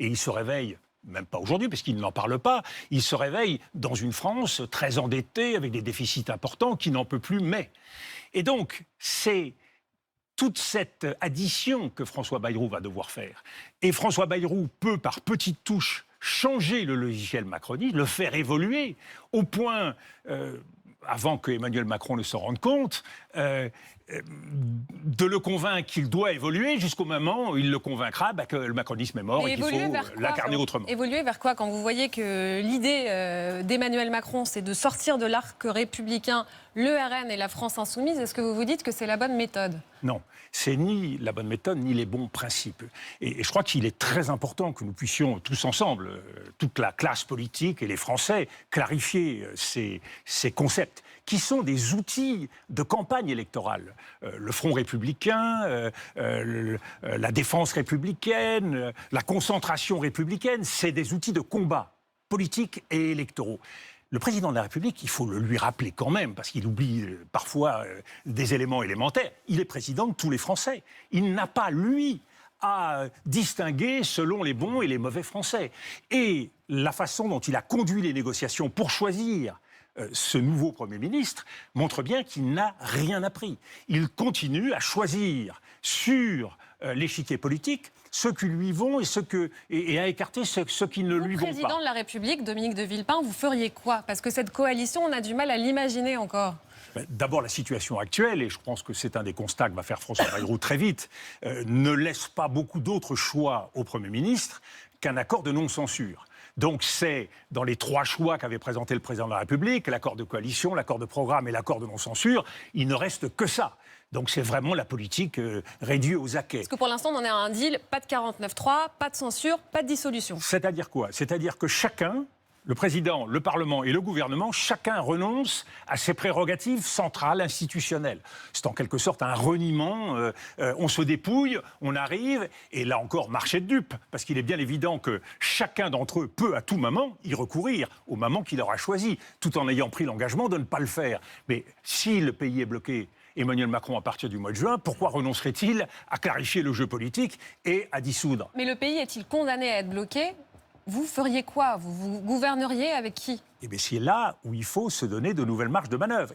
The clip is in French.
Et il se réveille, même pas aujourd'hui, parce qu'il n'en parle pas, il se réveille dans une France très endettée, avec des déficits importants, qui n'en peut plus, mais. Et donc, c'est toute cette addition que François Bayrou va devoir faire. Et François Bayrou peut, par petites touches, changer le logiciel macroniste, le faire évoluer, au point, avant que Emmanuel Macron ne s'en rende compte, de le convaincre qu'il doit évoluer jusqu'au moment où il le convaincra que le macronisme est mort et qu'il faut l'incarner autrement. Évoluer vers quoi? Quand vous voyez que l'idée d'Emmanuel Macron, c'est de sortir de l'arc républicain le RN et la France insoumise, est-ce que vous vous dites que c'est la bonne méthode? Non, c'est ni la bonne méthode, ni les bons principes. Et je crois qu'il est très important que nous puissions tous ensemble, toute la classe politique et les Français, clarifier ces concepts, qui sont des outils de campagne électorale. Le Front républicain, la défense républicaine, la concentration républicaine, c'est des outils de combat politique et électoraux. Le président de la République, il faut le lui rappeler quand même, parce qu'il oublie parfois des éléments élémentaires. Il est président de tous les Français. Il n'a pas, lui, à distinguer selon les bons et les mauvais Français. Et la façon dont il a conduit les négociations pour choisir ce nouveau Premier ministre montre bien qu'il n'a rien appris. Il continue à choisir sur l'échiquier politique ceux qui lui vont et à écarter ceux qui ne lui vont pas. Président de la République, Dominique de Villepin, vous feriez quoi? Parce que cette coalition, on a du mal à l'imaginer encore. D'abord, la situation actuelle, et je pense que c'est un des constats que va faire François Bayrou très vite, ne laisse pas beaucoup d'autres choix au Premier ministre qu'un accord de non-censure. Donc c'est dans les 3 choix qu'avait présenté le président de la République, l'accord de coalition, l'accord de programme et l'accord de non-censure, il ne reste que ça. Donc c'est vraiment la politique réduite aux acquets. Parce que pour l'instant, on en est à un deal, pas de 49-3, pas de censure, pas de dissolution. C'est-à-dire quoi? C'est-à-dire que chacun, le président, le Parlement et le gouvernement, chacun renonce à ses prérogatives centrales, institutionnelles. C'est en quelque sorte un reniement, on se dépouille, on arrive, et là encore, marché de dupes, parce qu'il est bien évident que chacun d'entre eux peut à tout moment y recourir, au moment qu'il aura choisi, tout en ayant pris l'engagement de ne pas le faire. Mais si le pays est bloqué, Emmanuel Macron, à partir du mois de juin, pourquoi renoncerait-il à clarifier le jeu politique et à dissoudre? Mais le pays est-il condamné à être bloqué? Vous feriez quoi? Vous gouverneriez avec qui? Eh bien, c'est là où il faut se donner de nouvelles marges de manœuvre.